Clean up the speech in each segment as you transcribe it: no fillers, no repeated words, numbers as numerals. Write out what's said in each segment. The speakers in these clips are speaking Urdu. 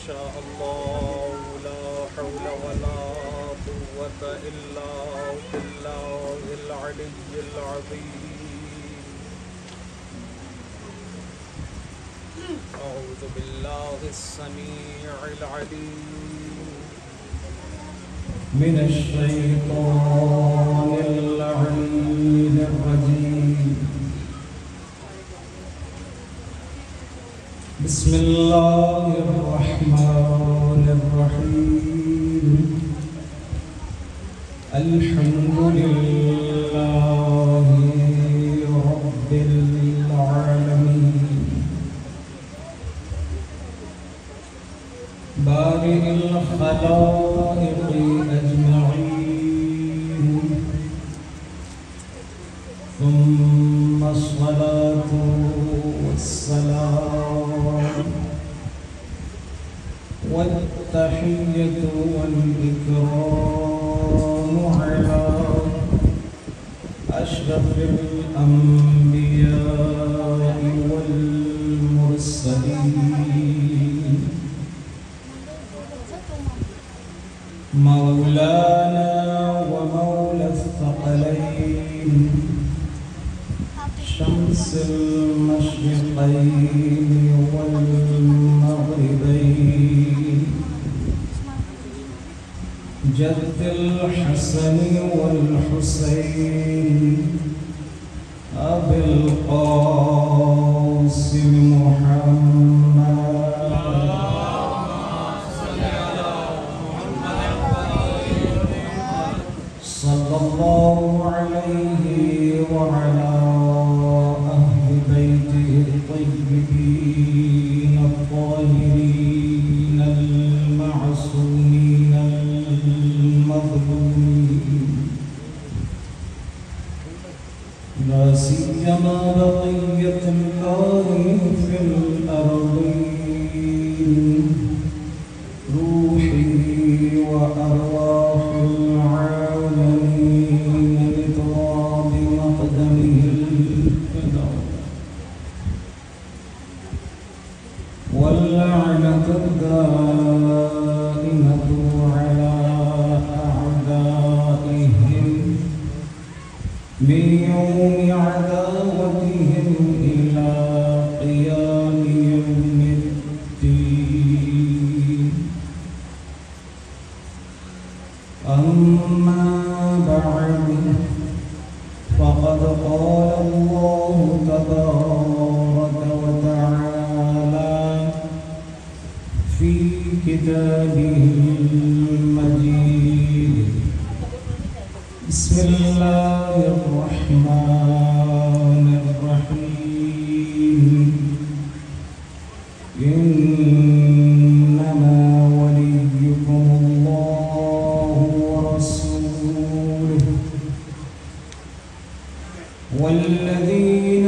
شاء الله لا حول ولا قوة إلا بالله العلي العظيم. أعوذ بالله السميع العليم من الشيطان اللعين الرجيم. بسم الله الرحمن الرحيم. الحمد لله رب العالمين بارئ الخلائق أجمعين، ثم الصلاة والسلام والتحية والإكرام على أشرف الأنبياء والمرسلين، مولانا ومولى الثقلين، شمس المشرقين والمغربين، جد الحسن والحسين، أبي القاسم محمد صلى الله عليه وعلى أهل بيته الطيبين الطاهرين المعصومين المظلومين، لا سيما بقية الله في الأرضين، روحي وأرواح العالمين لتراب مقدمه الفداء، واللعنة الدائمة على أعدائهم من يوم عداوتهم إلى قيام يوم الدين. أما بعد، فقد قال الله تبارك وتعالى في كتابه المجيد: بسم الله الرحمن الرحيم. إنما وليكم الله ورسوله والذين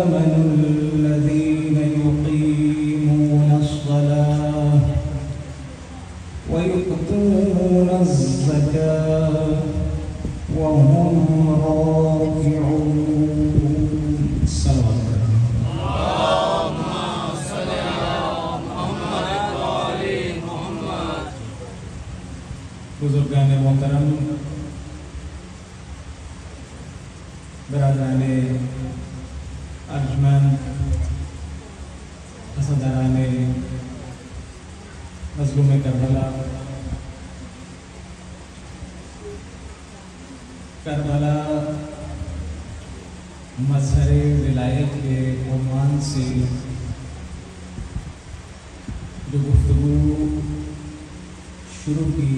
آمنوا الذين يقيمون الصلاة ويؤتون الزكاة وهم راكعون. صلوات بزرگان محترم، برادران ارجمند، حسداران مظلوم کربلا، کربلا مظہر ولایت کے عنوان سے جو گفتگو شروع کی،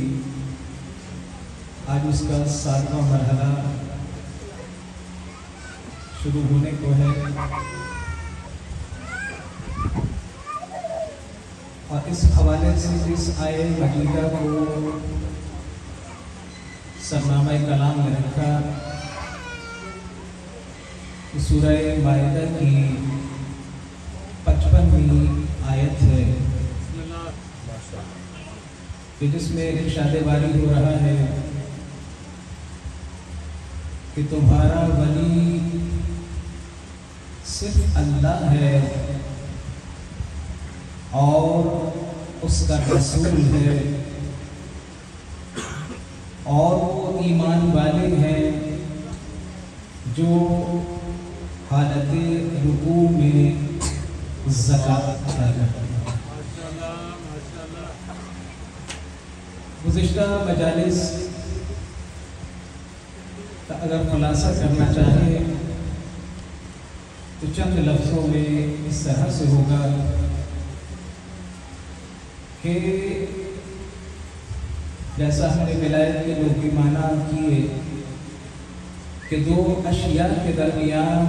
آج اس کا 7واں مرحلہ شروع ہونے کو ہے، اور اس حوالے سے اس آیے مجیدہ کو سرنامہ کلام میں رکھا کہ سورہ مائدہ کی 55ویں آیت ہے کہ جس میں ارشاد باری ہو رہا ہے کہ تمہارا ولی صرف اللہ ہے اور اس کا رسول ہے، اور وہ ایمان والے ہیں جو حالت رکوع میں زکوٰۃ ادا کرتے ہیں۔ گزشتہ مجالس کا اگر خلاصہ کرنا چاہیں تو چند لفظوں میں اس طرح سے ہوگا کہ جیسا ہم نے ولایت کے لوگ معنی کیے کہ دو اشیاء کے درمیان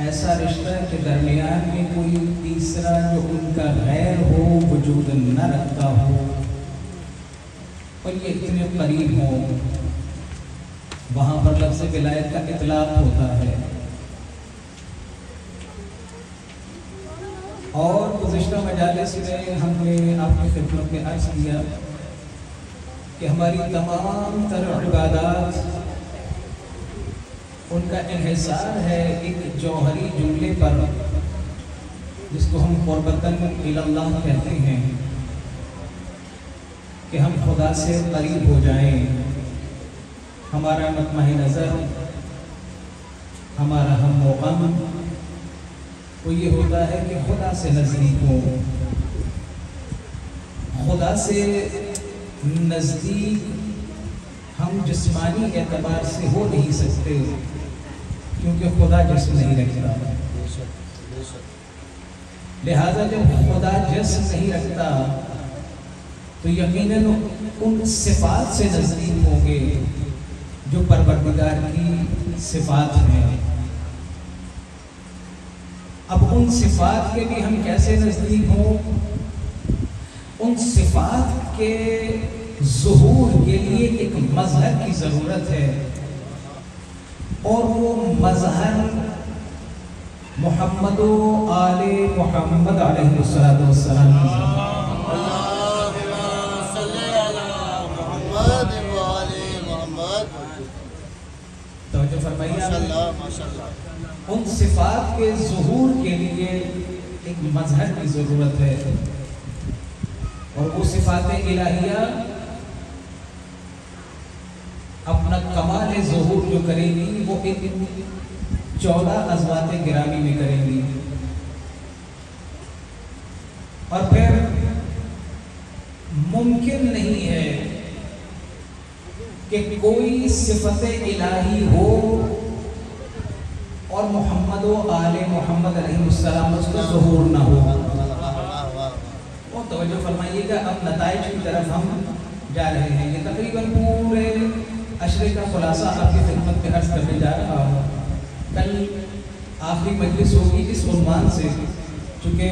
ایسا رشتہ کے درمیان میں کوئی تیسرا جو ان کا غیر ہو وجود نہ رکھتا ہو اور یہ اتنے قریب ہوں، وہاں پر لفظ ولایت کا اطلاق ہوتا ہے۔ اور گزشتہ مجالس میں ہم نے آپ کی خدمت میں عرض کیا کہ ہماری تمام تر عبادات ان کا انحصار ہے ایک جوہری جملے پر جس کو ہم قربتاً الی اللہ کہتے ہیں کہ ہم خدا سے قریب ہو جائیں۔ ہمارا مطمع نظر، ہمارا ہم و غم وہ یہ ہوتا ہے کہ خدا سے نزدیک ہو۔ خدا سے نزدیک ہم جسمانی اعتبار سے ہو نہیں سکتے کیونکہ خدا جسم نہیں رکھتا، لہذا جب خدا جسم نہیں رکھتا تو یقیناً ان صفات سے نزدیک ہوں گے جو پروردگار کی صفات ہیں۔ اب ان صفات کے بھی ہم کیسے نزدیک ہوں؟ ان صفات کے ظہور کے لیے ایک مظہر کی ضرورت ہے، اور وہ مظہر محمد و آل محمد علیہ السلام کی توجہ فرمائیے۔ ان صفات کے ظہور کے لیے ایک مظہر کی ضرورت ہے، اور وہ صفات الہیہ اپنا کمال ظہور جو کریں گی وہ ایک 14 عظمات گرامی میں کریں گی، اور پھر ممکن نہیں ہے کہ کوئی صفت الہی ہو اور محمد و آل محمد علیہ السلام اس کا ظہور نہ ہو۔ اور توجہ فرمائیے گا، اب نتائج کی طرف ہم جا رہے ہیں۔ یہ تقریباً پورے عشرے کا خلاصہ آپ کی خدمت میں عرض کرنے جا رہا ہوں۔ کل آخری مجلس ہوگی اس عنوان سے، چونکہ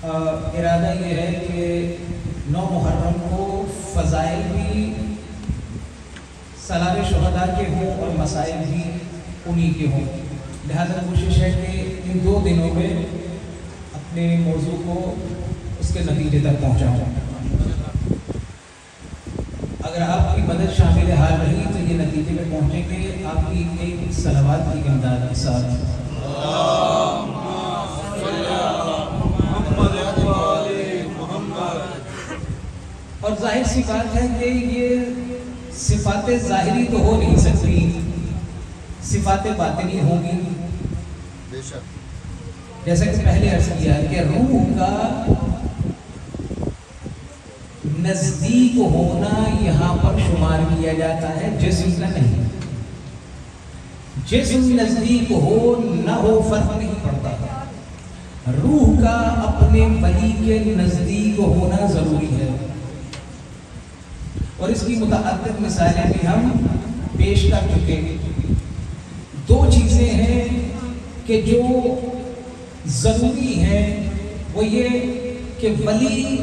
ارادہ یہ ہے کہ 9 محرم کو فضائل بھی سالار شہداء کے ہوں اور مسائل بھی انہی کے ہوں، لہذا کوشش ہے کہ ان 2 دنوں میں اپنے موضوع کو اس کے نتیجے تک پہنچاؤں۔ اگر آپ کی مدد شامل حال رہی تو یہ نتیجے میں پہنچیں گے آپ کی ایک صلوات کی امداد کے ساتھ۔ اور ظاہر سی بات ہے کہ یہ صفات ظاہری تو ہو نہیں سکتی، صفات باطنی ہوں گی۔ جیسا کہ پہلے عرض کیا کہ روح کا نزدیک ہونا یہاں پر شمار کیا جاتا ہے، جسم کا نہیں۔ جسم نزدیک ہو نہ ہو فرق نہیں پڑتا، روح کا اپنے ولی کے نزدیک ہونا ضروری ہے، اور اس کی متعدد مثالیں بھی ہم پیش کر چکے۔ 2 چیزیں ہیں کہ جو ضروری ہیں، وہ یہ کہ ولی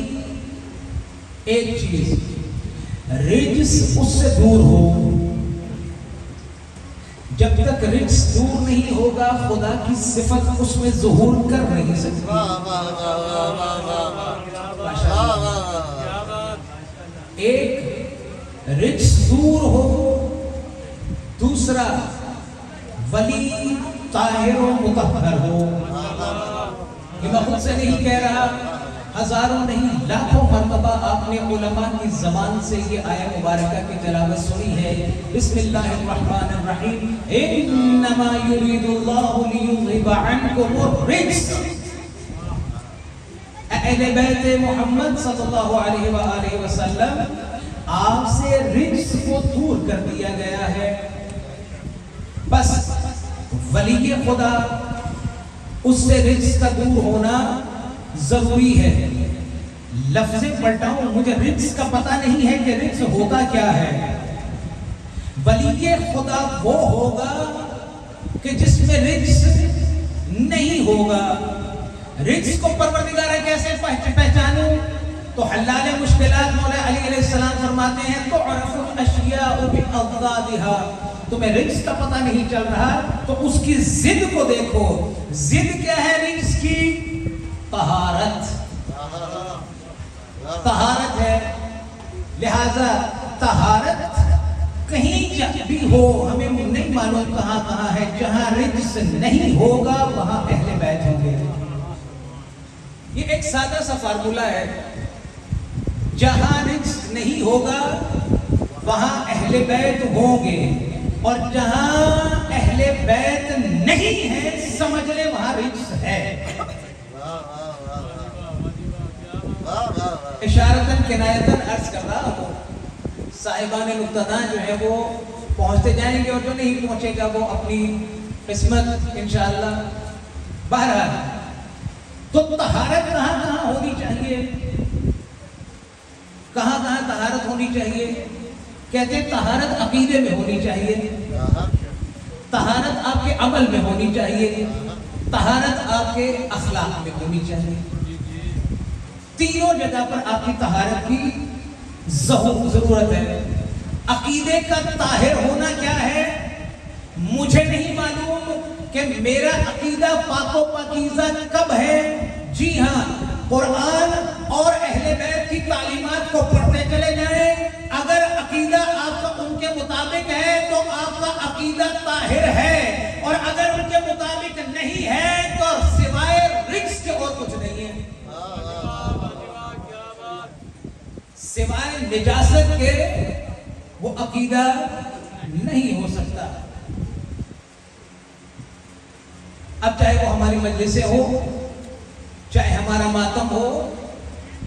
ایک چیز رجس اس سے دور ہو، جب تک رجس دور نہیں ہوگا خدا کی صفت اس میں ظہور کر نہیں سکتی۔ ایک رجس دور ہو، دوسرا ولی طاہر و مطہر ہو۔ یہ میں خود سے نہیں کہہ رہا، ہزاروں نہیں لاکھوں مرتبہ آپ نے علماء کی زبان سے یہ آیت مبارکہ کی تلاوت سنی ہے۔ بسم اللہ الرحمن الرحیم، انما یرید اللہ لیذھب عنکم الرجس۔ اہل بیت محمد صلی اللہ علیہ وآلہ وسلم، آپ سے رجس کو دور کر دیا گیا ہے۔ بس ولی خدا، اس سے رجس کا دور ہونا ضروری ہے۔ لفظ پلٹاؤں، مجھے رجس کا پتہ نہیں ہے کہ رجس ہوتا کیا ہے۔ ولی خدا وہ ہوگا کہ جس میں رجس نہیں ہوگا۔ رجس کو پروردگار کیسے پہچانوں؟ تو حلال مشکلات مولا علی علیہ السلام فرماتے ہیں تعرف الاشیاء باضدادها۔ تمہیں رجس کا پتہ نہیں چل رہا تو اس کی ضد کو دیکھو۔ ضد کیا ہے رجس کی؟ طہارت۔ طہارت ہے، لہذا طہارت کہیں بھی ہو، ہمیں نہیں معلوم کہاں کہاں ہے، جہاں رجس نہیں ہوگا وہاں اہل بیت ہوں گے۔ یہ ایک سادہ سا فارمولہ ہے، جہاں رجس نہیں ہوگا وہاں اہل بیت ہوں گے، اور جہاں اہل بیت نہیں ہے سمجھ لے وہاں رجس ہے۔ اشارتاً کنایتاً عرض کر رہا ہوں، صاحبان نقطہ جو ہے وہ پہنچتے جائیں گے، اور جو نہیں پہنچے گا وہ اپنی قسمت انشاءاللہ۔ بہرحال تو طہارت کہاں کہاں ہونی چاہیے؟ کہاں کہاں طہارت ہونی چاہیے؟ کہتے ہیں طہارت عقیدے میں ہونی چاہیے، طہارت آپ کے عمل میں ہونی چاہیے، طہارت آپ کے اخلاق میں ہونی چاہیے۔ تینوں جگہ پر آپ کی طہارت کی ضرورت ہے۔ عقیدے کا طاہر ہونا کیا ہے؟ مجھے نہیں معلوم کہ میرا عقیدہ پاک و پاکیزہ کب ہے۔ جی ہاں، قرآن اور اہل بیت کی تعلیمات کو پڑھتے چلے جائیں، اگر عقیدہ آپ کا ان کے مطابق ہے تو آپ کا عقیدہ طاہر ہے، اور اگر ان کے مطابق نہیں ہے تو سوائے رجس کے اور کچھ نہیں ہے، سوائے نجاست کے وہ عقیدہ نہیں ہو سکتا۔ اب چاہے وہ ہماری مجلسیں ہو، چاہے ہمارا ماتم ہو،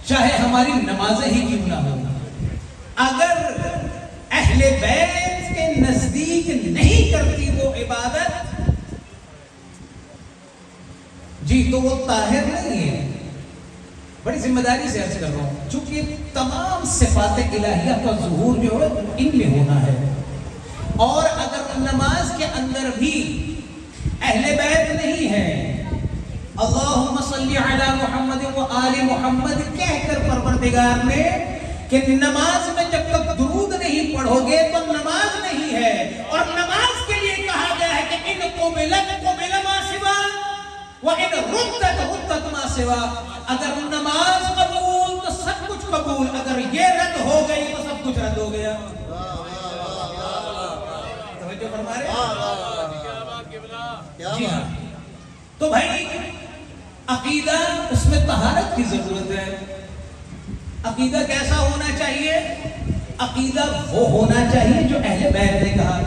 چاہے ہماری نمازیں ہی کیوں نہ ہو، اگر اہل بیت کے نزدیک نہیں کرتی وہ عبادت، جی تو وہ طاہر نہیں ہے۔ بڑی ذمہ داری سے عرض کر رہا ہوں، چونکہ تمام صفات الہیہ کا ظہور جو ہے ان میں ہونا ہے، اور اگر نماز کے اندر بھی اہل بیت نہیں ہے، اللہم صلی علی محمد و آل محمد کہہ کر پروردگار نے کہ نماز میں جب تک درود نہیں پڑھو گے تو نماز نہیں ہے، اور نماز کے لیے کہا گیا ہے کہ ان قبلت قبل ما سوا وَإِنْ رُدَّتْ رُدَّتْ مَا سِوَا۔ اگر نماز قبول تو سب کچھ قبول، اگر یہ رد ہو گئی تو سب کچھ رد ہو گیا۔ توجہ فرما رہے ہیں؟ جی ہاں، تو بھائی عقیدہ، اس میں طہارت کی ضرورت ہے۔ عقیدہ کیسا ہونا چاہیے؟ عقیدہ وہ ہونا چاہیے جو اہل بیت نے کہا۔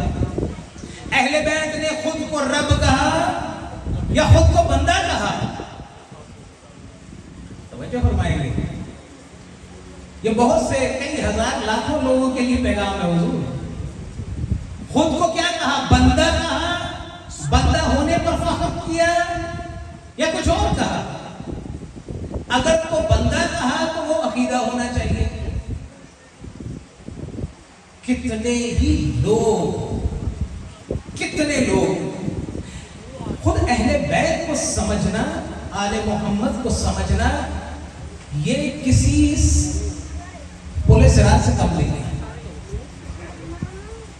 اہل بیت نے خود کو رب کہا یا خود کو بندہ کہا؟ توجہ فرمائیں گے، یہ بہت سے کئی ہزار لاکھوں لوگوں کے لیے پیغام ہے حضور۔ خود کو کیا کہا؟ بندہ کہا، بندہ ہونے پر فخر کیا، یا کچھ اور کہا؟ اگر وہ بندہ کہا تو وہ عقیدہ ہونا چاہیے۔ کتنے ہی لوگ خود اہل بیت کو سمجھنا، آل محمد کو سمجھنا، یہ کسی پولیس رات سے کم نہیں ہے۔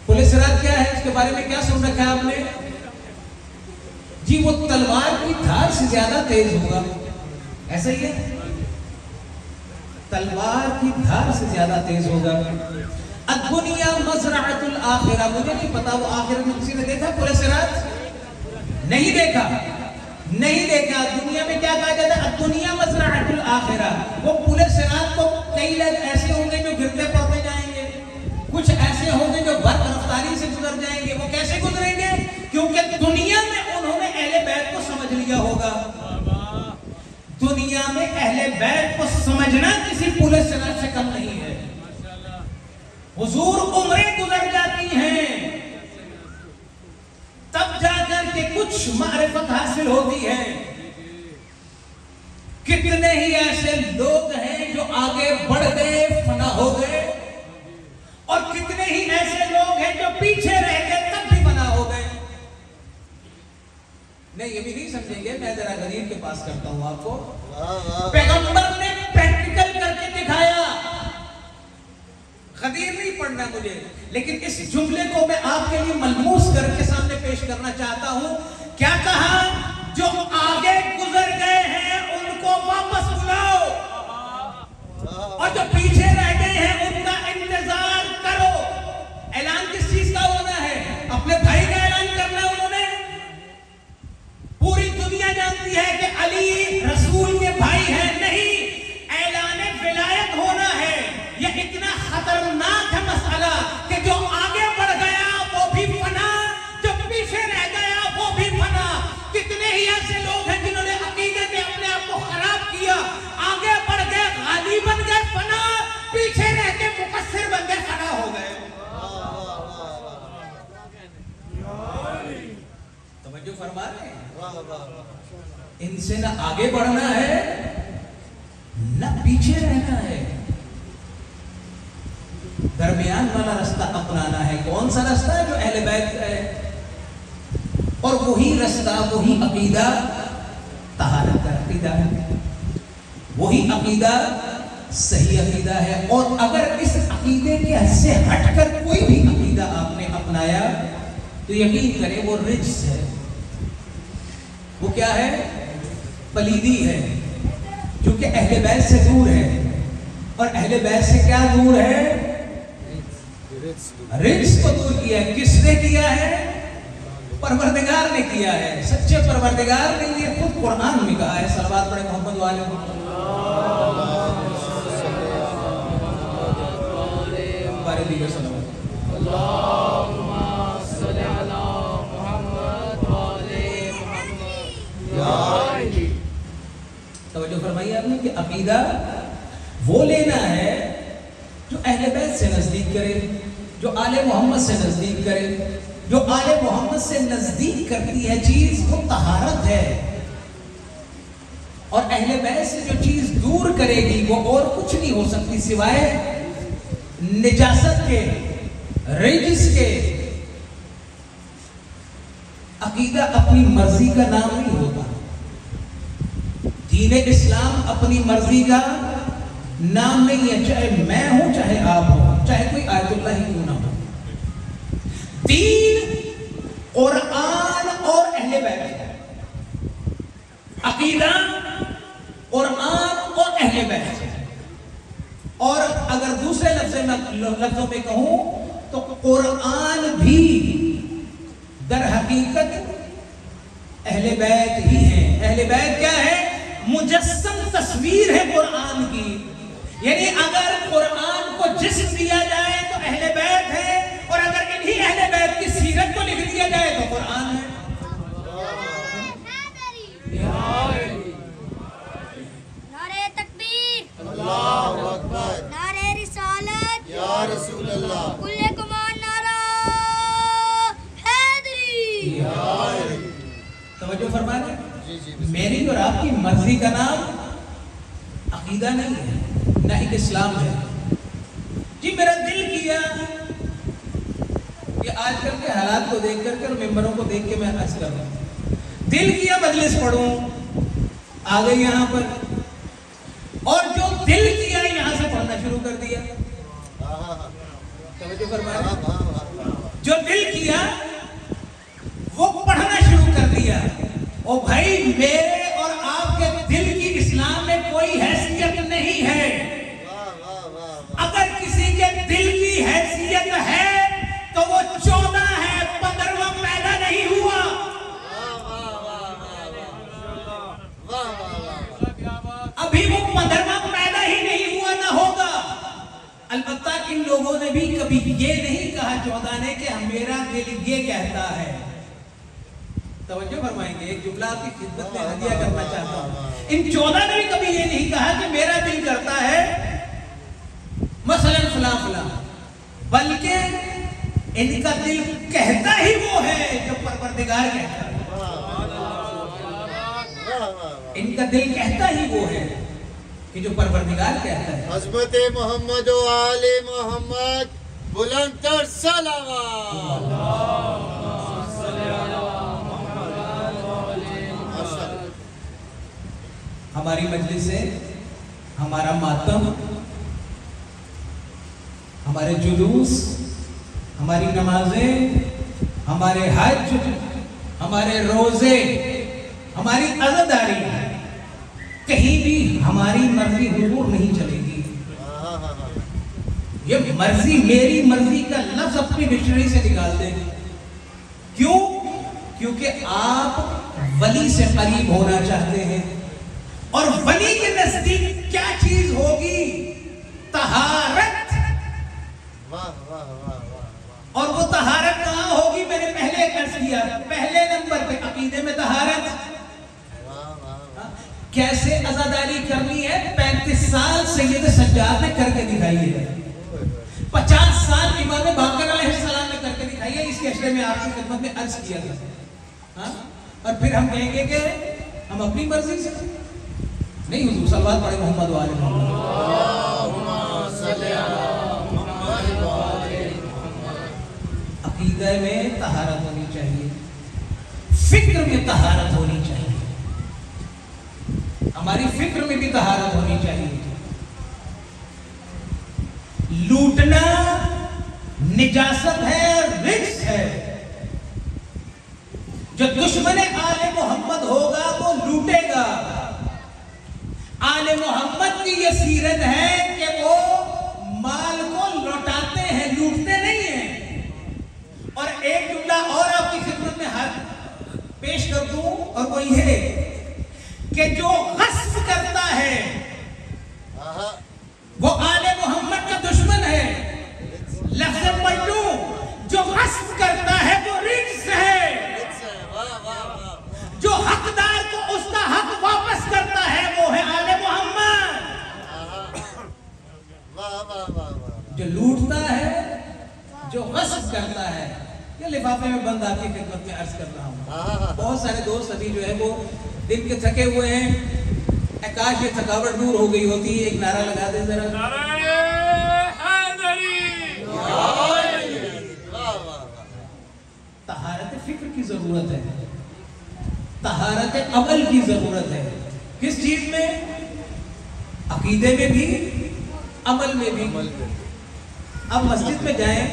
پولیس رات کیا ہے؟ اس کے بارے میں کیا سن رکھا ہے آپ نے؟ جی وہ تلوار کی دھار سے زیادہ تیز ہوگا، ایسا ہی ہے، تلوار کی دھار سے زیادہ تیز ہوگا۔ الدنیا مزرعۃ الآخرہ، مجھے نہیں پتا وہ آخرت میں کسی نے دیکھا پولیس رات؟ نہیں دیکھا، نہیں دیکھا. دنیا میں کیا کہا جاتا ہے؟ الدنیا مزرعۃ الآخرہ. وہ پورے صراط کو کئی لوگ ایسے ہوں گے جو گرتے پڑتے جائیں گے, کچھ ایسے ہوں گے جو برق رفتاری سے گزر جائیں گے. وہ کیسے گزریں گے؟ کیونکہ دنیا میں انہوں نے اہل بیت کو سمجھ لیا ہوگا. دنیا میں اہل بیت کو سمجھنا کسی پورے صراط سے کم نہیں ہے. حضور عمریں گزر جاتی ہیں تب جا کر کے کچھ معرفت حاصل ہوتی ہے. کتنے ہی ایسے لوگ ہیں جو آگے بڑھ گئے, فنا ہو گئے, اور کتنے ہی ایسے لوگ ہیں جو پیچھے رہ گئے تب بھی فنا ہو گئے. نہیں, یہ بھی نہیں سمجھیں گے. میں ذرا غدیر کے پاس کرتا ہوں آپ کو. پیغمبر نے پریکٹیکل کر کے دکھایا. غدیر نہیں پڑھنا مجھے, لیکن اس جملے کو میں آپ کے لیے ملموس کر کے سامنے پیش کرنا چاہتا ہوں. کیا کہا؟ جو آگے گزر گئے ہیں ان کو واپس بلاؤ, اور جو پیچھے رہ گئے ہیں ان کا انتظار کرو. اعلان کس چیز کا ہونا ہے؟ اپنے بھائی کا اعلان کرنا. انہوں نے پوری دنیا جانتی ہے کہ علی رسول کے بھائی ہیں. نہیں, اعلان ولایت ہونا ہے. یہ اتنا خطرناک ہے مسئلہ کہ جو آگے بڑھ گیا وہ بھی فنا, جو پیچھے رہ گیا وہ بھی فنا. کتنے ہی ایسے لوگ ہیں جنہوں نے عقیدے میں اپنے آپ کو خراب کیا, آگے بڑھ گئے غازی بن گئے فنا, پیچھے رہ کے مقصر بن گئے فنا ہو گئے. توجہ فرما رہے ہیں؟ ان سے نہ آگے بڑھنا ہے نہ پیچھے رہنا ہے. درمیان والا رستہ اپنانا ہے. کون سا رستہ ہے؟ جو اہل بیت کا ہے. اور وہی رستہ, وہی عقیدہ طہارت کا عقیدہ ہے, وہی عقیدہ صحیح عقیدہ ہے. اور اگر اس عقیدے کے حد سے ہٹ کر کوئی بھی عقیدہ آپ نے اپنایا تو یقین کریں وہ رجس ہے. وہ کیا ہے؟ پلیدی ہے, جو کہ اہل بیت سے دور ہے. اور اہل بیت سے کیا دور ہے؟ رجس کو دور کیا ہے. کس نے کیا ہے؟ پروردگار نے کیا ہے. سچے پروردگار نے یہ خود قرآن میں کہا ہے. صلوات پڑھیں محمد والے توجہ فرمائیے آپ نے کہ عقیدہ وہ لینا ہے جو اہل بیت سے نزدیک کرے, جو آل محمد سے نزدیک کرے. جو آل محمد سے نزدیک کرتی ہے چیز وہ طہارت ہے, اور اہل بیت سے جو چیز دور کرے گی وہ اور کچھ نہیں ہو سکتی سوائے نجاست کے, رجس کے. عقیدہ اپنی مرضی کا نام نہیں ہوتا. دین اسلام اپنی مرضی کا نام نہیں ہے, چاہے میں ہوں چاہے آپ ہوں, چاہے کوئی آیت اللہ ہی کیوں نہ ہو. دین قرآن اور اہل بیت ہے. عقیدہ قرآن اور اہل بیت ہے. اور اگر دوسرے لفظوں میں کہوں تو قرآن بھی در حقیقت اہل بیت ہی ہے. اہل بیت کیا ہے؟ مجسم تصویر ہے قرآن کی. یعنی اگر قرآن کو جسم دیا جائے تو اہل بیت ہے, اور اگر انہی اہل بیت کی سیرت کو لکھ دیا جائے تو قرآن ہے. نعرہ تکبیر, اللہ اکبر, نعرہ رسالت, یا رسول اللہ, کل کمان نعرہ حیدری. توجہ فرما رہے ہیں؟ میری اور آپ کی مرضی کا نام عقیدہ نہیں ہے, نہ ایک اسلام ہے. جی میرا دل کیا کہ آج کل کے حالات کو دیکھ کر ممبروں کو دیکھ کے میں عرض کر رہا ہوں, دل کیا مجلس پڑھوں, آ گئی یہاں پر, اور جو دل کیا یہاں سے پڑھنا شروع کر دیا. توجہ فرمائیں, جو دل کیا وہ پڑھنا شروع کر دیا. او بھائی, میرے اور آپ کے دل کی اسلام میں کوئی حیثیت نہیں ہے. اگر کسی کے دل کی حیثیت ہے تو وہ 14 ہے, 15واں پیدا نہیں ہوا. یہ نہیں کہا 14 نے کہ میرا دل یہ کہتا ہے. توجہ فرمائیں گے, ایک جملہ آپ کی خدمت میں ہدیہ کرنا چاہتا ہوں. ان 14 نے بھی کبھی یہ نہیں کہا کہ میرا دل کرتا ہے مثلا فلاں فلاں, بلکہ ان کا دل کہتا ہی وہ ہے جو پروردگار کہتا ہے. ان کا دل کہتا ہی وہ ہے کہ جو پروردگار کہتا ہے. حضرت محمد و آل محمد بلند تر صلوات. ہماری مجلسیں, ہمارا ماتم, ہمارے جلوس, ہماری نمازیں, ہمارے حج, ہمارے روزے, ہماری عزاداری, کہیں بھی ہماری مرضی حضور نہیں چلے گی. یہ مرضی, میری مرضی کا لفظ اپنی ڈکشنری سے نکال دیں. کیوں؟ کیونکہ آپ ولی سے قریب ہونا چاہتے ہیں, اور ولی کے نزدیک کیا چیز ہوگی؟ طہارت. اور وہ طہارت کہاں ہوگی؟ میں نے پہلے عرض کیا, پہلے نمبر پہ عقیدے میں طہارت. کیسے عزاداری کرنی ہے؟ 35 سال سید سجاد نے کر کے دکھائی ہے, 50 سال امام باقر علیہ السلام نے کر کے دکھائی ہے. اس کیسے میں آپ کی خدمت میں عرض کیا تھا. اور پھر ہم کہیں گے کہ ہم اپنی مرضی سے نہیں. حضور صلوات پڑھے محمد و آل محمد. عقیدہ میں طہارت ہونی چاہیے, فکر میں طہارت ہونی چاہیے, ہماری فکر میں بھی طہارت ہونی چاہیے. لوٹنا نجاست ہے, رجس ہے. جو دشمن آل محمد ہوگا وہ لوٹے گا. آل محمد کی یہ سیرت ہے کہ وہ مال کو لوٹاتے ہیں, لوٹتے نہیں ہیں. اور ایک جملہ اور آپ کی خدمت میں پیش کر دوں, اور وہ یہ کہ جو غصب کرتا ہے وہ آل محمد کا دشمن ہے. لفظ پڑھ لوں, جو غصب کرتا ہے وہ رجس ہے. جو حقدار کو اس کا حق واپس کرتا ہے وہ ہے آل محمد. جو لوٹتا ہے, جو غصب کرتا ہے, یہ لفافے میں بند آپ کی خدمت میں عرض کر رہا ہوں. بہت سارے دوست ابھی جو ہے وہ دن کے تھکے ہوئے ہیں, کاش یہ تھکاوٹ دور ہو گئی ہوتی. ایک نعرہ لگا دیں ذرا. طہارت فکر کی ضرورت ہے, طہارت عمل کی ضرورت ہے. کس چیز میں؟ عقیدے میں بھی, عمل میں بھی. اب مسجد میں جائیں,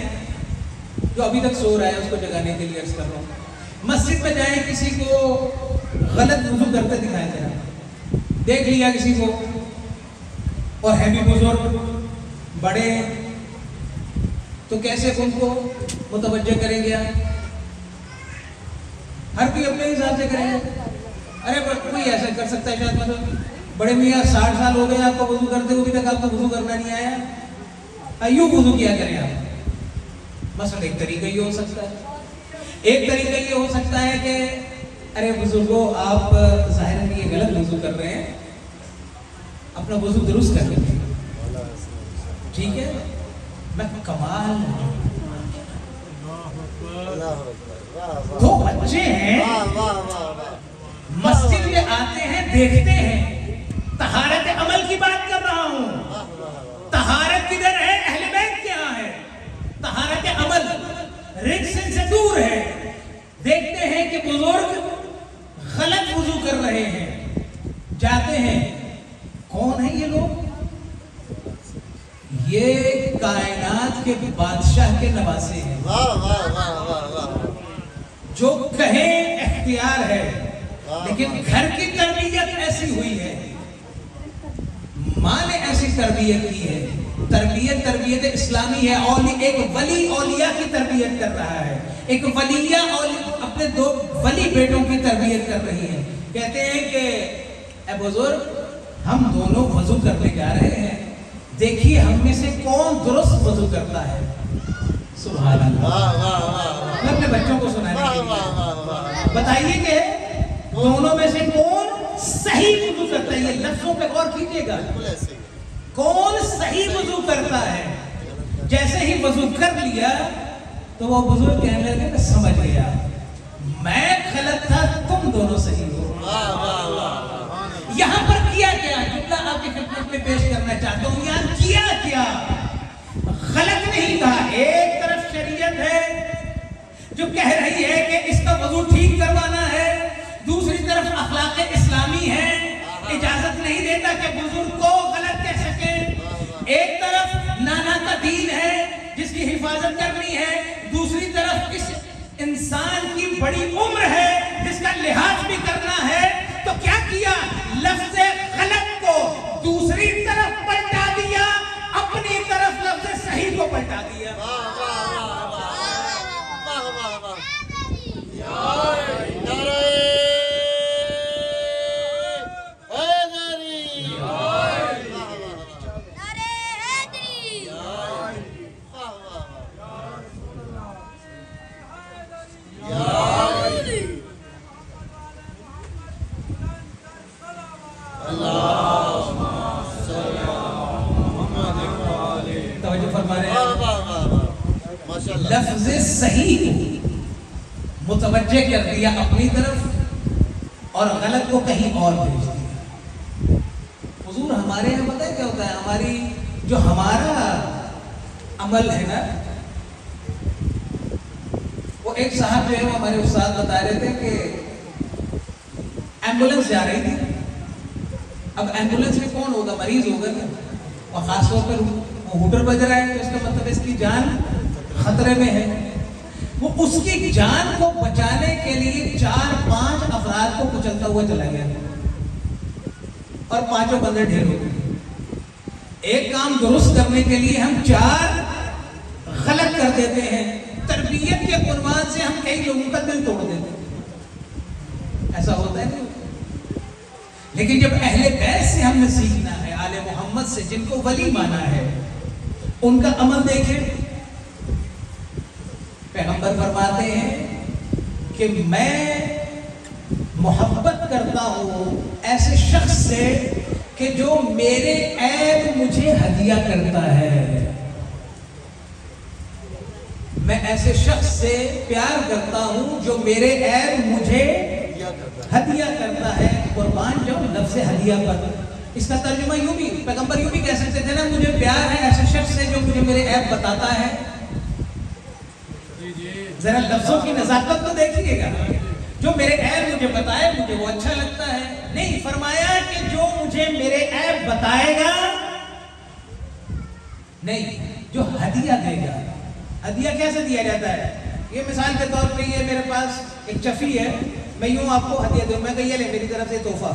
جو ابھی تک سو رہا ہے اس کو جگانے کے لیے عرض کر رہا ہوں. مسجد میں جائیں, کسی کو غلط وضو کرتے دکھائے دے رہا, دیکھ لیا کسی کو, اور ہے بھی بزرگ بڑے, تو کیسے ان کو متوجہ کریں گے؟ ہر کوئی اپنے حساب سے کریں گے. ارے کوئی ایسا کر سکتا ہے شاید, مطلب بڑے میاں 60 سال ہو گئے آپ کو وضو کرتے ہوئے, ابھی تک آپ کو وضو کرنا نہیں آیا, یوں وضو کیا کریں آپ. مثلا ایک طریقہ یہ ہو سکتا ہے, ایک طریقہ یہ ہو سکتا ہے کہ ارے بزرگوں آپ ظاہر میں یہ غلط وضو کر رہے ہیں, اپنا وضو درست کر لیں. ٹھیک ہے, میں کمال دو بچے ہیں مسجد میں آتے ہیں, دیکھتے ہیں. طہارت عمل کی بات کر رہا ہوں. طہارت کدھر ہے؟ اہل بیت کے ہاں ہے. طہارت عمل رجس سے دور ہے. دیکھتے ہیں کہ بزرگ غلط وضو کر رہے ہیں, جاتے ہیں. کون ہیں یہ لوگ؟ یہ کائنات کے بادشاہ کے نواسے ہیں. جو کہیں اختیار ہے, لیکن گھر کی تربیت ایسی ہوئی ہے, ماں نے ایسی تربیت کی ہے. تربیت اسلامی ہے. ایک ولی اولیاء کی تربیت کر رہا ہے, ایک ولیہ اپنے 2 ولی بیٹوں کی تربیت کر رہی ہے. کہتے ہیں کہ اے بزرگ ہم دونوں وضو کرنے جا رہے ہیں, دیکھیے ہم میں سے کون درست وضو کرتا ہے. سبحان اللہ. واہ واہ واہ. میں اپنے بچوں کو سنانے کے لیے واہ واہ واہ. بتائیے کہ دونوں میں سے کون صحیح وضو کرتا ہے؟ یہ لفظوں پہ غور کیجیے گا. بالکل ایسے ہی. کون صحیح وضو کرتا ہے؟ جیسے ہی وضو کر لیا تو وہ بزرگ کہنے لگے میں سمجھ گیا، میں غلط تھا، تم دونوں صحیح ہو. واہ واہ واہ. یہاں پر کیا کیا جملہ آپ کی خدمت میں پیش کرنا چاہتا ہوں. یہاں کیا کیا غلط نہیں تھا. ایک طرف شریعت ہے جو کہہ رہی ہے کہ اس کا وضو ٹھیک کروانا ہے، دوسری طرف اخلاق اسلامی ہے، اجازت نہیں دیتا کہ بزرگ کو غلط کہہ سکیں. ایک طرف نانا کا دین ہے جس کی حفاظت کرنی ہے، دوسری طرف اس انسان کی بڑی عمر ہے جس کا لحاظ بھی کرنا ہے. تو کیا کیا؟ لفظ غلط کو دوسری طرف پلٹا دیا، اپنی طرف لفظ صحیح کو پلٹا دیا. لفظ صحیح متوجہ کر دیا اپنی طرف اور غلط کو کہیں اور بھیج دیا. حضور ہمارے یہاں پتہ ہے کیا ہوتا ہے؟ ہماری جو ہمارا عمل ہے نا، وہ ایک صاحب جو ہے وہ ہمارے استاد بتا رہے تھے کہ ایمبولنس جا رہی تھی. اب ایمبولنس میں کون ہوگا؟ مریض ہوگا نا، اور خاص طور پر وہ ہوٹر بج رہا ہے تو اس کا مطلب اس کی جان خطرے میں ہے. وہ اس کی جان کو بچانے کے لیے 4-5 افراد کو کچلتا ہوا چلا گیا اور 5 بندے ڈھیر ہو گئے. ایک کام درست کرنے کے لیے ہم 4 غلط کر دیتے ہیں. تربیت کے عنوان سے ہم کئی لوگوں کا دل توڑ دیتے ہیں. ایسا ہوتا ہے نہیں؟ لیکن جب اہل بیت سے ہم نے سیکھنا ہے، آل محمد سے جن کو ولی مانا ہے، ان کا عمل دیکھیں. پیغمبر فرماتے ہیں کہ میں محبت کرتا ہوں ایسے شخص سے کہ جو میرے عیب مجھے ہدیہ کرتا ہے. میں ایسے شخص سے پیار کرتا ہوں جو میرے عیب مجھے ہدیہ کرتا ہے. قربان جب لفظ ہدیہ پر، اس کا ترجمہ یوں بھی پیغمبر یوں بھی کہہ سکتے تھے نا، مجھے پیار ہے ایسے شخص سے جو مجھے میرے عیب بتاتا ہے. ذرا لفظوں کی نزاکت تو دیکھیے گا. جو میرے عیب مجھے بتائے مجھے وہ اچھا لگتا ہے. نہیں، فرمایا کہ جو مجھے میرے عیب بتائے گا نہیں، جو ہدیہ دے گا. ہدیہ کیسے دیا جاتا ہے؟ یہ مثال کے طور پہ یہ میرے پاس ایک چفی ہے، میں یوں آپ کو ہدیہ دوں، میں کہ یہ لے میری طرف سے تحفہ.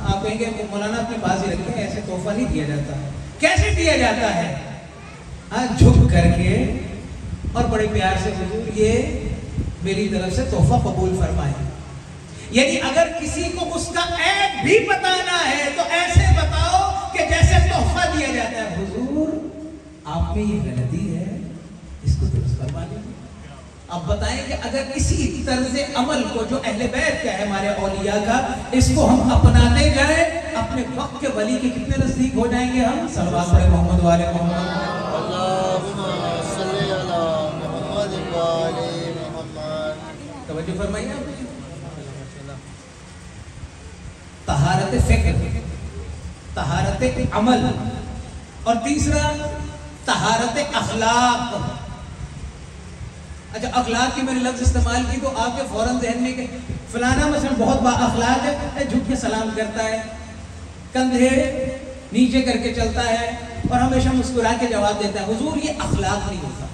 آپ کہیں گے مولانا اپنی بازی رکھیں، ایسے تحفہ نہیں دیا جاتا. کیسے دیا جاتا ہے؟ جھک کر کے اور بڑے پیار سے، حضور یہ میری طرف سے تحفہ قبول فرمائے. یعنی اگر کسی کو اس کا عیب بھی بتانا ہے تو ایسے بتاؤ کہ جیسے تحفہ دیا جاتا ہے. حضور آپ میں یہ غلطی ہے، اس کو درست فرما لیجیے. اب بتائیں کہ اگر اسی طرز عمل کو جو اہل بیت کا ہے، ہمارے اولیاء کا، اس کو ہم اپناتے جائیں، اپنے وقت کے ولی کے کتنے نزدیک ہو جائیں گے ہم. صلوات پڑھیں محمد والے محمد. توجہ فرمائیے. طہارت فکر، طہارت عمل، اور تیسرا طہارت اخلاق. اچھا، اخلاق کی میں نے لفظ استعمال کی تو آپ کے فوراً ذہن میں کہ فلانا مثلا بہت با اخلاق ہے، جھک کے سلام کرتا ہے، کندھے نیچے کر کے چلتا ہے اور ہمیشہ مسکرا کے جواب دیتا ہے. حضور یہ اخلاق نہیں ہوتا.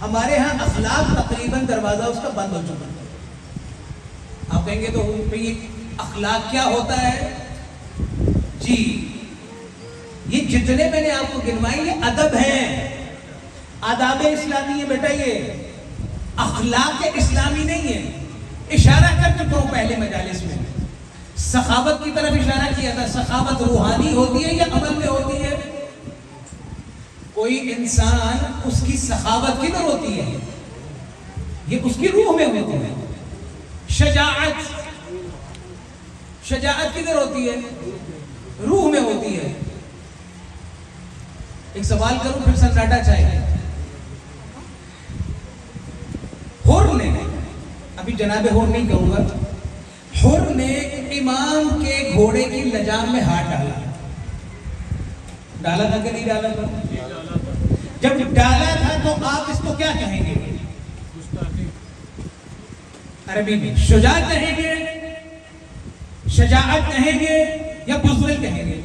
ہمارے ہاں اخلاق تقریباً دروازہ اس کا بند ہو چکا ہے. آپ کہیں گے تو یہ اخلاق کیا ہوتا ہے؟ جی، یہ جتنے میں نے آپ کو گنوائی یہ ادب ہیں، آداب اسلامی ہے بیٹا. یہ اخلاق اسلامی نہیں ہے. اشارہ کر چکا ہوں پہلے مجالس میں، سخاوت کی طرف اشارہ کیا تھا. سخاوت روحانی ہوتی ہے یا عمل میں ہوتی ہے؟ کوئی انسان اس کی سخاوت کدھر ہوتی ہے؟ یہ اس کی روح میں ہوتی ہے. شجاعت کدھر ہوتی ہے؟ روح میں ہوتی ہے. ایک سوال کروں پھر سناٹا چاہیے. حر نے، ابھی جناب حر نہیں کہوں گا، حر نے امام کے گھوڑے کی لجام میں ہاتھ ڈالا تھا کہ نہیں ڈالا تھا؟ جب ڈالا تھا تو آپ اس کو کیا کہیں گے؟ عربی میں شجاعت کہیں گے، شجاعت کہیں گے یا بزدل کہیں گے؟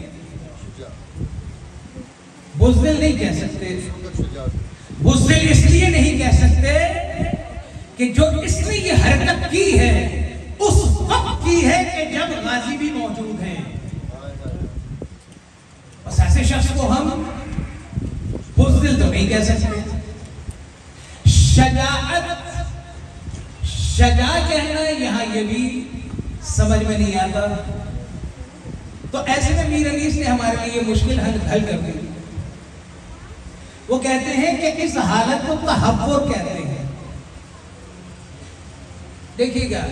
بزدل نہیں کہہ سکتے. بزدل اس لیے نہیں کہہ سکتے کہ جو اس نے یہ حرکت کی ہے اس وقت کی ہے کہ جب غازی بھی موجود ہیں. بس ایسے شخص کو ہم بزدل تو نہیں کہہ سکتے. شجاع کہنا یہاں یہ بھی سمجھ میں نہیں آتا. تو ایسے میں میر انیس نے ہمارے لیے یہ مشکل حل کر دی. وہ کہتے ہیں کہ اس حالت کو تحور کہتے ہیں. دیکھیے گا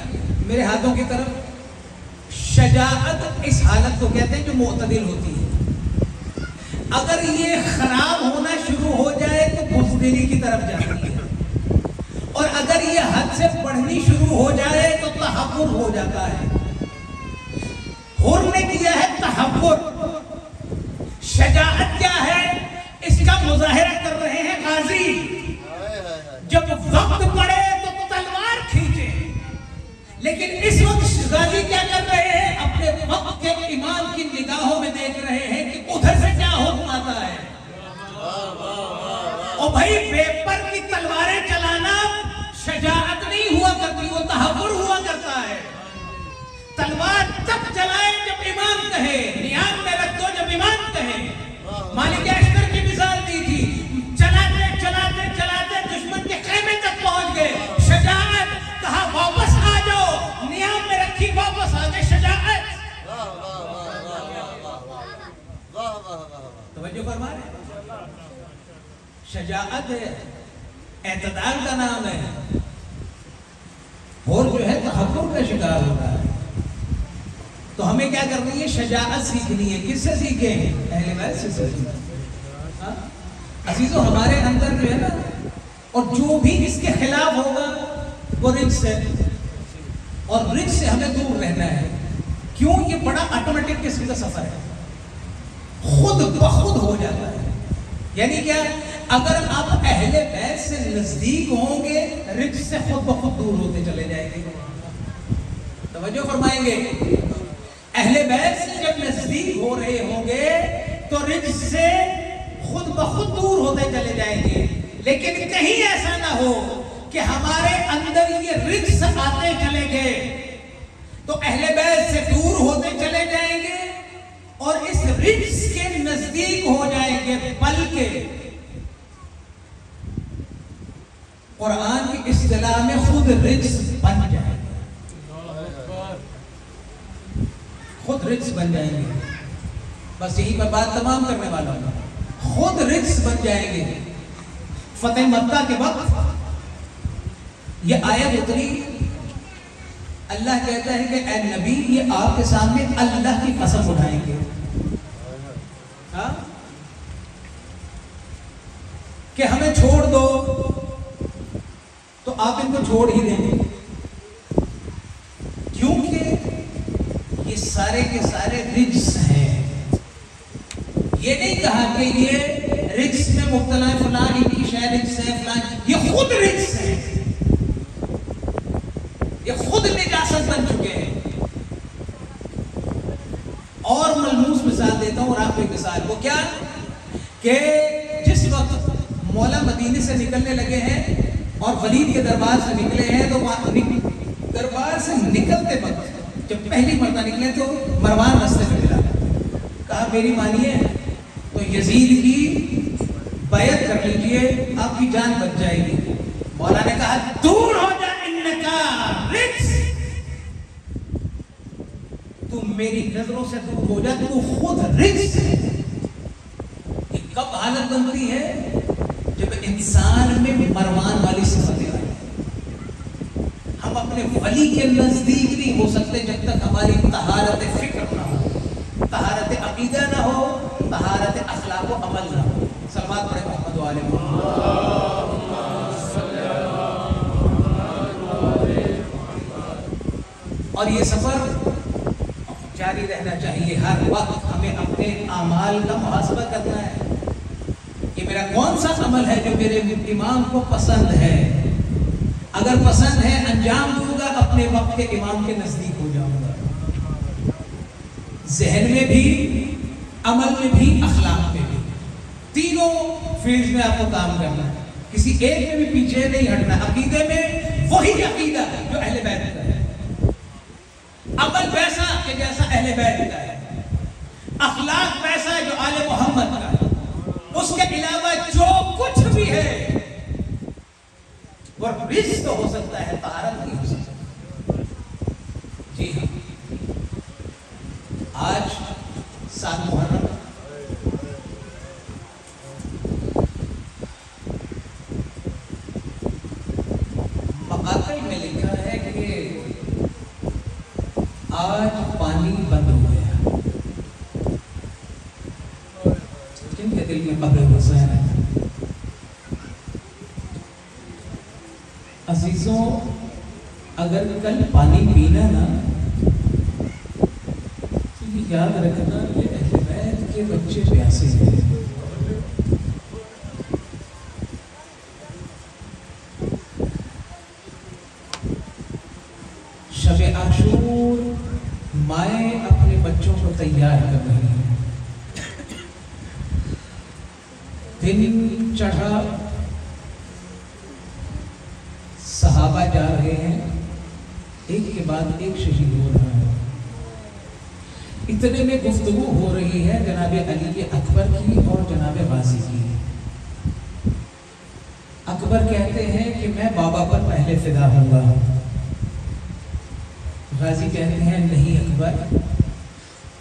میرے ہاتھوں کی طرف، شجاعت اس حالت کو کہتے ہیں جو معتدل ہوتی ہے. اگر یہ خراب ہونا شروع ہو جائے تو بزدلی کی طرف جاتی ہے، اور اگر یہ حد سے بڑھنی شروع ہو جائے تو تحور ہو جاتا ہے. حر نے کیا ہے تحور. شجاعت کیا ہے؟ اس کا مظاہرہ کر رہے ہیں غازی. جب وقت پڑے تو تلوار کھینچے، لیکن اس وقت غازی کیا کر رہے ہیں؟ اپنے وقت کے امام کی نگاہوں میں دیکھ رہے ہیں کہ ادھر سے کیا حکم آتا ہے. اور بھائی پیپر کی تلواریں چلانا شجاعت نہیں ہوا کرتی، وہ تحور ہوا کرتا ہے. تلوار تب چلائے جب امام کہے، نیام میں رکھ دو جب امام کہے. مالک اشتر کی مثال دی تھی، چلاتے چلاتے چلاتے دشمن کے خیمے تک پہنچ گئے. شجاعت کہا واپس آ جاؤ، نیام میں رکھی واپس آ گئے. شجاعت. توجہ فرما رہے؟ شجاعت ہے، اعتدال کا نام ہے. اور جو ہے تحقر کا شکار ہوتا ہے. تو ہمیں کیا کرنی ہے؟ شجاعت سیکھنی ہے. کس سے سیکھیں؟ اہل بیت سے سیکھیں. عزیزو ہمارے اندر جو ہے نا، اور جو بھی اس کے خلاف ہوگا وہ رجس ہے، اور رجس سے ہمیں دور رہنا ہے. کیوں؟ یہ بڑا آٹومیٹک قسم کا سفر ہے، خود بخود ہو جاتا ہے. یعنی کیا؟ اگر آپ اہل بیت سے نزدیک ہوں گے رجس سے خود بخود دور ہوتے چلے جائیں گے. توجہ فرمائیں گے؟ اہل بیت سے جب نزدیک ہو رہے ہوں گے تو رجس سے خود بخود دور ہوتے چلے جائیں گے. لیکن کہیں ایسا نہ ہو کہ ہمارے اندر یہ رجس آتے چلے گئے تو اہل بیت سے دور ہوتے چلے جائیں گے اور اس رجس کے نزدیک ہو جائیں گے. بلکہ قرآن کی اصطلاح میں خود رجس بن جائیں گے، خود رجس بن جائیں گے. بس یہی میں بات تمام کرنے والا ہوں. خود رجس بن جائیں گے. فتح مکہ کے وقت یہ آیت اتری، اللہ کہتا ہے کہ اے نبی یہ آپ کے سامنے اللہ کی قسم اٹھائیں گے کہ ہمیں چھوڑ دو، تو آپ ان کو چھوڑ ہی دیں گے. کیونکہ یہ سارے کے سارے رجس ہیں. یہ نہیں کہا کہ یہ رجس میں مبتلا ہے، فلان ان کی شے رجس ہے، فلان یہ خود رجس ہے، یہ خود نجاست بن چکے ہیں. اور ملموس مثال دیتا ہوں، اور آخری مثال وہ کیا کہ جس وقت مولا مدینے سے نکلنے لگے ہیں اور ولید کے دربار سے نکلے ہیں تو دربار سے نکلتے وقت جب پہلی مرتبہ نکلے تو مروان رستے میں ملا. کہا میری مانیے تو یزید کی بیعت کر لیجئے، آپ کی جان بچ جائے گی. مولا نے کہا دور ہو جا انکا رجس، تم میری نظروں سے دور ہو جا، تو خود رجس ہے. کب حالت بنتی ہے؟ جب انسان میں مروان والی صفتیں آئیں. ہم اپنے ولی کے نزدیک نہیں ہو سکتے جب تک ہماری طہارت فکر نہ ہو، طہارت عقیدہ نہ ہو، طہارت اخلاق و عمل نہ ہو. صلوات پڑھیں محمد و آل محمد. اور یہ سفر جاری رہنا چاہیے. ہر وقت ہمیں اپنے اعمال کا محاسبہ کرنا ہے. یہ میرا کون سا عمل ہے جو میرے امام کو پسند ہے؟ اگر پسند ہے انجام دوں گا، اپنے وقت کے امام کے نزدیک ہو جاؤں گا. ذہن میں بھی، عمل میں بھی، اخلاق میں بھی، تینوں فیلڈ میں آپ کو کام کرنا ہے. کسی ایک میں بھی پیچھے نہیں ہٹنا. عقیدے میں وہی عقیدہ جو اہل بیت کا ہے، عمل ویسا کہ جیسا اہل بیت کا ہے، اخلاق ویسا ہے جو آل محمد کا ہے. اس کے علاوہ جو کچھ بھی ہے وہ رزق تو ہو سکتا ہے، طہارت نہیں ہو سکتا. جی ہاں، آج 7 محرم مقاتل میں لکھا ہے کہ آج پانی بند ہو گیا. جن کے دل میں قبر حسین ہے. عزیزوں، اگر کل پانی پینا نا تو یہ یاد رکھنا کہ اہل بیت کے بچے پیاسے ہیں. شب عاشور مائیں اپنے بچوں کو تیار کر رہی ہیں. دن چڑھا، صحابہ جا رہے ہیں، ایک کے بعد ایک شہید ہو رہا ہے. اتنے میں گفتگو ہو رہی ہے جناب علی اکبر کی اور جناب غازی کی. اکبر کہتے ہیں کہ میں بابا پر پہلے فدا ہوں گا. غازی کہتے ہیں نہیں اکبر،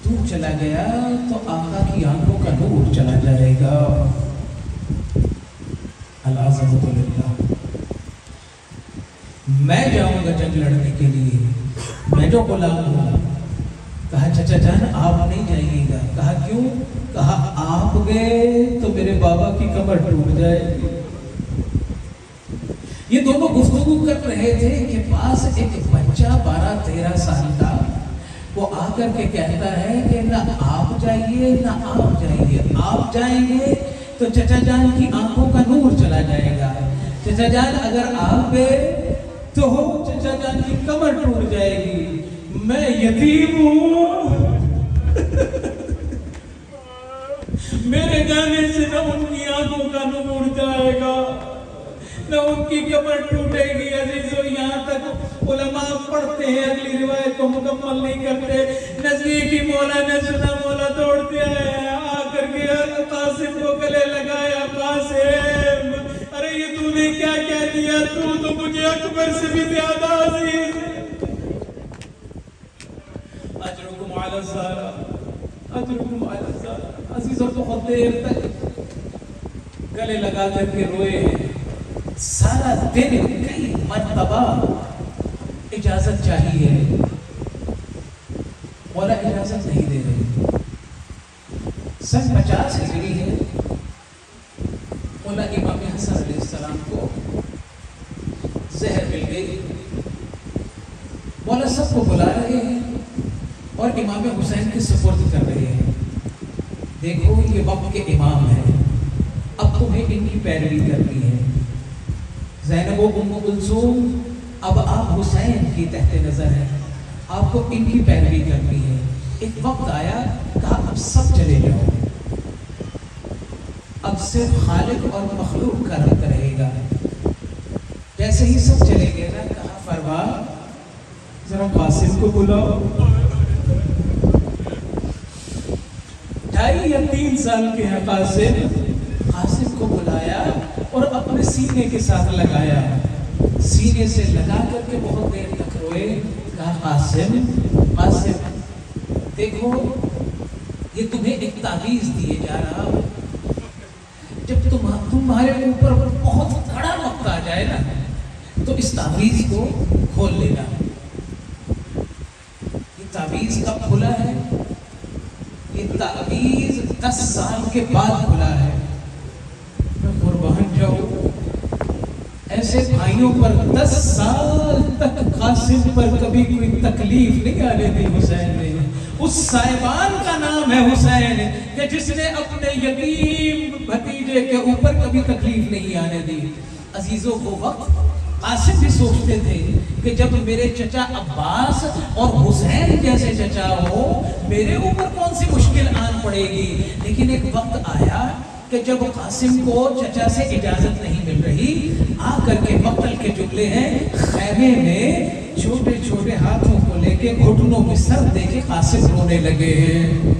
تو چلا گیا تو آقا کی آنکھوں کا نور چلا جائے گا. العظمۃ للہ. میں جاؤں گا جنگ لڑنے کے لیے، میں جو غلام ہوں. کہا چچا جان آپ نہیں جائیے گا. کہا کیوں؟ کہا آپ گئے تو میرے بابا کی کمر ٹوٹ جائے گی. یہ دونوں گفتگو کر رہے تھے کہ پاس ایک بچہ 12-13 سال کا وہ آ کر کے کہتا ہے کہ نہ آپ جائیے نہ آپ جائیے. آپ جائیں گے تو چچا جان کی آنکھوں کا نور چلا جائے گا. چچا جان اگر آپ گئے تو چچا جان کی کمر ٹوٹ جائے گی. میں یتیم ہوں، میرے جانے سے نہ ان کی آنکھوں کا نور جائے گا نہ ان کی کمر ٹوٹے گی. عزیزو، یہاں تک علماء پڑھتے ہیں، اگلی روایت کو مکمل نہیں کرتے. نزدیکی مولا نے سنا، مولا دوڑتے آئے، آ کر کے قاسم کو گلے لگایا. قاسم، ارے یہ تو نے کیا کہہ دیا؟ تو مجھے اکبر سے بھی زیادہ عزیز ہے. اجرکم علی الزارہ، اجرکم علی الزارہ. عزیزوں، بہت دیر تک گلے لگا کر کے روئے ہیں. سارا دن کئی مرتبہ اجازت چاہیے، مولا اجازت نہیں دے رہے. 50 ہجری ہے. مولا امام حسن علیہ السلام کو زہر مل گئی. مولا سب کو بلا رہے ہیں اور امام حسین کے سپرد کر رہے ہیں. دیکھو یہ وقت کے امام ہیں، اب تمہیں ان کی پیروی کرنی ہے. زینب و ام کلثوم اب آپ حسین کی تحت نظر ہیں، آپ کو ان کی پیروی کرنی ہے. ایک وقت آیا، کہا اب سب چلے جاؤ، اب صرف خالق اور مخلوق کا رب رہے گا. جیسے ہی سب چلے گئے نا، کہا فرما ذرا قاسم کو بلاؤ. 2.5 یا 3 سال کے ہیں قاسم. قاسم کو بلایا اور اپنے سینے کے ساتھ لگایا. سینے سے لگا کر کے بہت دیر تک روئے. کہا قاسم، قاسم دیکھو، یہ تمہیں ایک تعویذ دیے جا رہا ہوں. تمہارے اوپر بہت کڑا وقت آ جائے نا تو اس تعویذ کو کھول لینا. یہ تعویذ کب کھلا ہے؟ یہ تعویذ 10 سال کے بعد کھلا ہے. میں قربان جاؤں، ایسے بھائیوں پر 10 سال تک قاسم پر کبھی کوئی تکلیف نہیں آنے دی حسین نے. اس صاحبان کا نام ہے حسین کہ جس نے اپنے یتیم بھتیجے کے اوپر کبھی تکلیف نہیں آنے دی. عزیزوں، وہ وقت قاسم بھی سوچتے تھے کہ جب میرے چچا عباس اور حسین جیسے چچا ہو، میرے اوپر کون سی مشکل آن پڑے گی. لیکن ایک وقت آیا کہ جب قاسم کو چچا سے اجازت نہیں مل رہی، آ کر کے مقتل کے جملے ہیں، خیمے میں چھوٹے چھوٹے ہاتھوں کو لے کے گھٹنوں میں سر دے کے قاسم رونے لگے ہیں.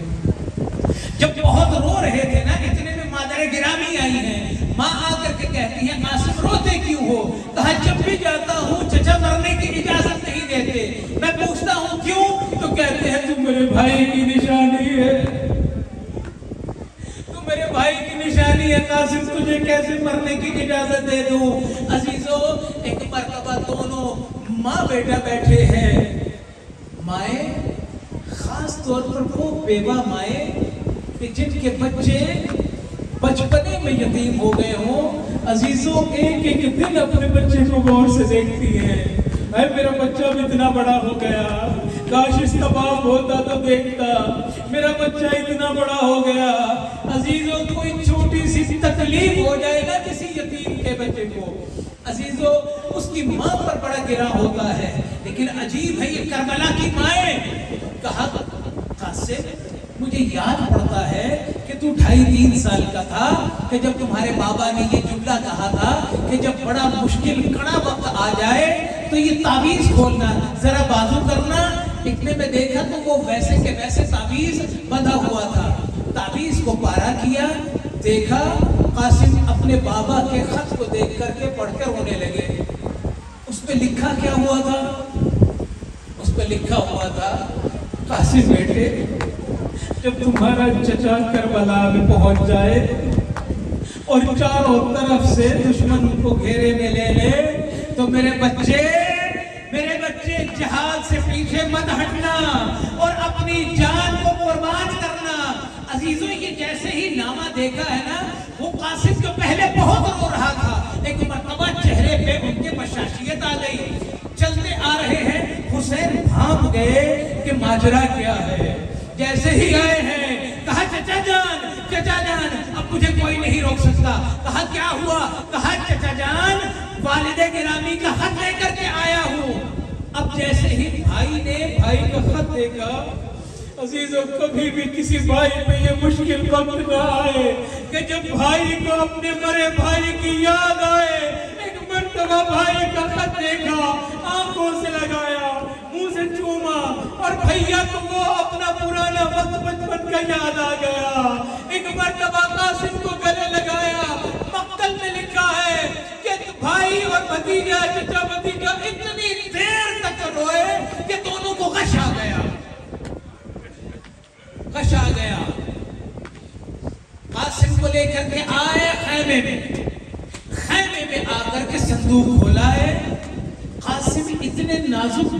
جب بہت رو رہے تھے نا، اتنے میں مادر گرامی آئی ہیں. ماں آ کر کے کہتی ہے قاسم روتے کیوں ہو؟ کہا جب بھی جاتا ہوں چچا مرنے کی اجازت نہیں دیتے. میں پوچھتا ہوں کیوں؟ تو کہتے ہیں تم میرے بھائی کی نشانی ہے، میرے بھائی کی نشانی ہے. قاسم تجھے کیسے مرنے کی اجازت دے دوں؟ عزیزو، ایک مرتبہ دونوں ماں بیٹا بیٹھے ہیں. مائیں، خاص طور پر وہ بیوہ مائیں کہ جن کے بچے بچپنے میں یتیم ہو گئے ہوں. عزیزو، ایک ایک دن اپنے بچے کو غور سے دیکھتی ہیں. اے میرا بچہ بھی اتنا بڑا ہو گیا، کاش اس کا باپ ہوتا تو دیکھتا. میرا بچہ اتنا بڑا ہو گیا. عزیزو، کوئی چھوٹی سی تکلیف ہو جائے گا کسی یتیم کے بچے کو، عزیزو اس کی ماں پر بڑا گرا ہوتا ہے. لیکن عجیب ہے یہ کربلا کی مائیں. کہا قاسم، مجھے یاد پڑتا ہے کہ تو 2.5-3 سال کا تھا کہ جب تمہارے بابا نے یہ جملہ کہا تھا کہ جب بڑا مشکل کڑا وقت آ جائے تو یہ تعویذ کھولنا، ذرا بازو کرنا. اتنے میں دیکھا تو وہ ویسے کے ویسے تعویذ بندھا ہوا تھا. تعویذ کو پارا کیا، دیکھا قاسم اپنے بابا کے خط کو دیکھ کر کے پڑھ کر رونے لگے. اس پہ لکھا کیا ہوا تھا؟ اس پہ لکھا ہوا تھا، قاسم بیٹے، جب تمہارا چچا کربلا میں پہنچ جائے اور چاروں طرف سے دشمن کو گھیرے میں لے لے تو میرے بچے جہاد سے پیچھے مت ہٹنا اور اپنی جان کو قربان کرنا. عزیزو، یہ جیسے ہی نامہ دیکھا ہے نا، وہ قاسم جو پہلے بہت رو رہا تھا، ایک مرتبہ چہرے پہ ان کے بشاشیت آ گئی. چلتے آ رہے ہیں، حسین بھانپ گئے کہ ماجرا کیا ہے. جیسے ہی آئے ہیں کہا چچا جان اب مجھے کوئی نہیں روک سکتا. کہا کیا ہوا؟ کہا چچا جان، والد گرامی کا خط لے کر کے آیا ہوں. اب جیسے ہی بھائی نے بھائی کا خط دیکھا، عزیزو کبھی بھی کسی بھائی پہ یہ مشکل وقت نہ آئے کہ جب بھائی کو اپنے مرے بھائی کی یاد آئے. ایک مرتبہ بھائی کا خط دیکھا، آنکھوں سے لگایا، منہ سے چوما، اور بھیا کو وہ اپنا پرانا وقت بچپن کا یاد آ گیا. ایک مرتبہ قاسم کو گلے لگایا. مقتل میں لکھا ہے کہ بھائی اور بھتیجا، چچا بھتیجا اتنی دیر تک روئے کہ دونوں کو غش آ گیا. قاسم کو لے کر کے آئے خیمے میں آ کر کے صندوق کھولا ہے. قاسم اتنے نازک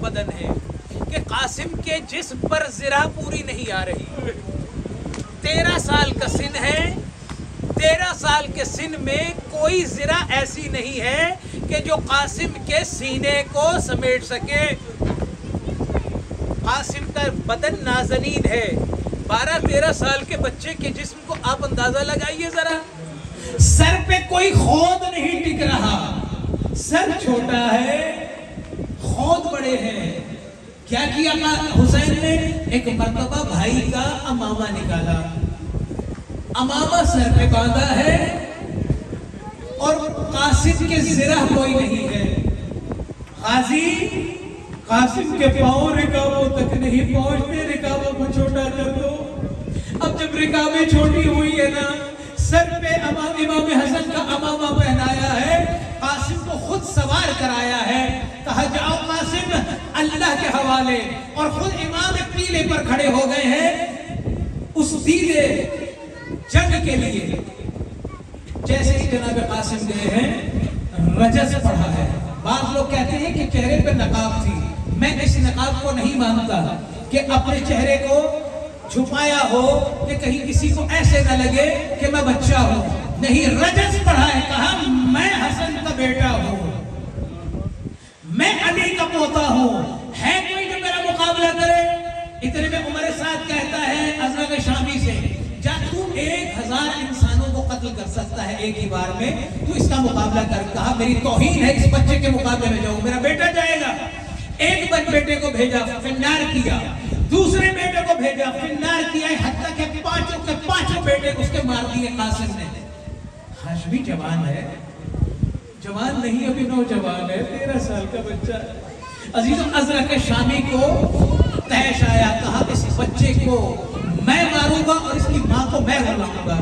بدن ہے کہ قاسم کے جسم پر ذرا پوری نہیں آ رہی. 13 سال کا سن ہے. 13 سال کے سن میں کوئی ذرا ایسی نہیں ہے کہ جو قاسم کے سینے کو سمیٹ سکے. قاسم کا بدن نازنین ہے. 12-13 سال کے بچے کے جسم کو آپ اندازہ لگائیے ذرا. سر پہ کوئی خود نہیں ٹک رہا. سر چھوٹا ہے، خود بڑے ہیں. کیا کیا حسین نے؟ ایک مرتبہ بھائی کا امامہ نکالا، امامہ سر پہ باندھا ہے اور قاسم کے ذرا کوئی نہیں ہے. غازی، قاسم کے پاؤں رکابوں تک نہیں پہنچتے، رکابوں کو چھوٹا کر دو. اب جب رکابیں چھوٹی ہوئی ہے نا، سر پہ امام حسن کا امامہ پہنایا ہے، قاسم کو خود سوار کرایا ہے. کہا جاؤ قاسم اللہ کے حوالے، اور خود امام پیلے پر کھڑے ہو گئے ہیں. اس پیلے جنگ کے لیے جیسے ہی جناب قاسم گئے ہیں رجز پڑھا ہے. بعض لوگ کہتے ہیں کہ چہرے پہ نقاب تھی. میں اس نقاب کو نہیں مانتا کہ اپنے چہرے کو چھپایا ہو کہ کہیں کسی کو ایسے نہ لگے کہ میں بچہ ہوں. نہیں، رجز پڑھا ہے. کہا میں حسن کا بیٹا ہوں، میں علی کا پوتا ہوں. ہے کوئی جو میرا مقابلہ کرے؟ اتنے میں عمر سعد کہتا ہے ازرق شامی سے، جا تو 1000 انسانوں کو قتل کر سکتا ہے ایک ہی بار میں، تو اس کا مقابلہ کر. کہا میری توہین ہے اس بچے کے مقابلے میں جاؤں، میرا بیٹا جائے گا. ایک بیٹے کو بھیجا، فنار کیا. دوسرے بیٹے کو بھیجا، فنار کیا. حتیٰ کہ پانچوں بیٹے اس کے مار دیے قاسم نے. ہاشمی جوان ہے، جوان نہیں ابھی نوجوان ہے، 13 سال کا بچہ ہے. عزیزوں، ازرق شامی کو تیش آیا. کہا اس بچے کو میں ماروں گا اور اس کی ماں کو میں رلاؤں گا.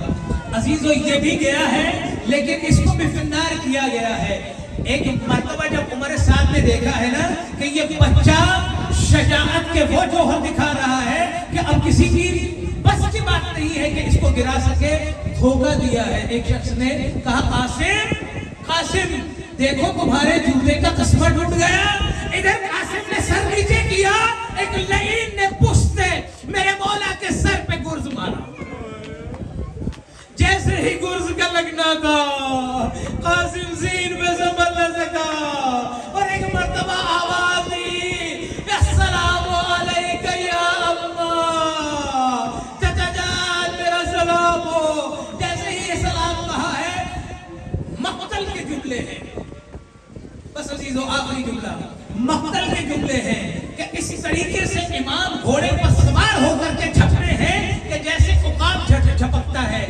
عزیزوں، یہ بھی گیا ہے لیکن اس کو بھی فنار کیا گیا ہے. ایک مرتبہ جب عمر سعد نے دیکھا ہے نا کہ یہ بچہ شجاعت کے وہ جوہر دکھا رہا ہے کہ اب کسی کی بس کی بات نہیں ہے کہ اس کو گرا سکے، دھوکہ دیا ہے. ایک شخص نے کہا قاسم دیکھو تمہارے جوتے کا قسمہ ٹوٹ گیا. ادھر قاسم نے سر نیچے کیا، ایک لعین نے پشت سے میرے مولا کے سر پہ گرز مارا. جیسے ہی گرز کا لگنا تھا قاسم زین پہ سنبھل نہ سکا اور ایک مرتبہ آواز دی، السلام علیکہ یا اماں، چچا جان میرا سلام ہو. جیسے ہی یہ سلام کہا ہے، مقتل کے جملے ہیں. بس عزیزو، آخری جملہ مقتل کے جملے ہیں کہ اسی طریقے سے امام گھوڑے پر سوار ہو کر کے جھپنے ہیں کہ جیسے عقاب جھپکتا ہے.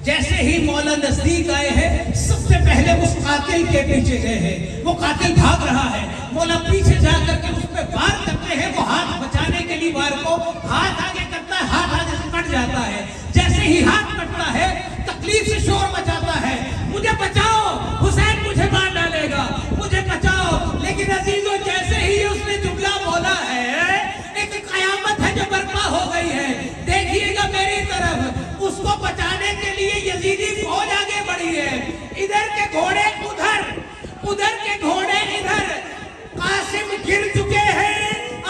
جیسے ہی مولا نزدیک آئے ہیں، سب سے پہلے اس قاتل کے پیچھے گئے ہیں. وہ قاتل بھاگ رہا ہے، مولا پیچھے جا کر کے اس پہ وار کرتے ہیں. وہ ہاتھ بچانے کے لیے وار کو ہاتھ آگے کرتا ہے، ہاتھ آگے سے کٹ جاتا ہے. جیسے ہی ہاتھ کٹتا ہے تکلیف سے شور مچاتا ہے، مجھے بچاؤ، حسین مجھے مار ڈالے گا، مجھے بچاؤ. لیکن عزیزوں، جیسے ہی اس نے جملہ بولا ہے، ایک قیامت ہے جو برپا ہو گئی ہے. دیکھیے گا میری طرف، اس کو بچانے کے لیے یزیدی فوج آگے بڑھی ہے. ادھر کے گھوڑے ادھر کے گھوڑے ادھر. قاسم گر چکے ہیں،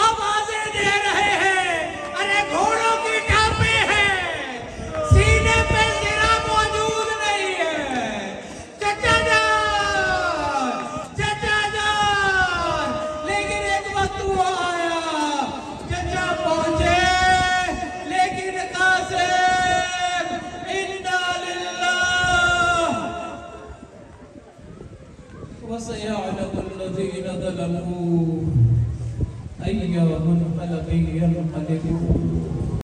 آوازیں دے رہے ہیں، ارے گھوڑوں کی ٹانپیں ہیں، سینے پہ زرہ موجود نہیں ہے. چچا جان. لیکن ایک وقت وہ آیا، چچا پہنچے، لیکن قاسم انا للہ وسيعلم الذين ظلموا أي منقلب ينقلبون.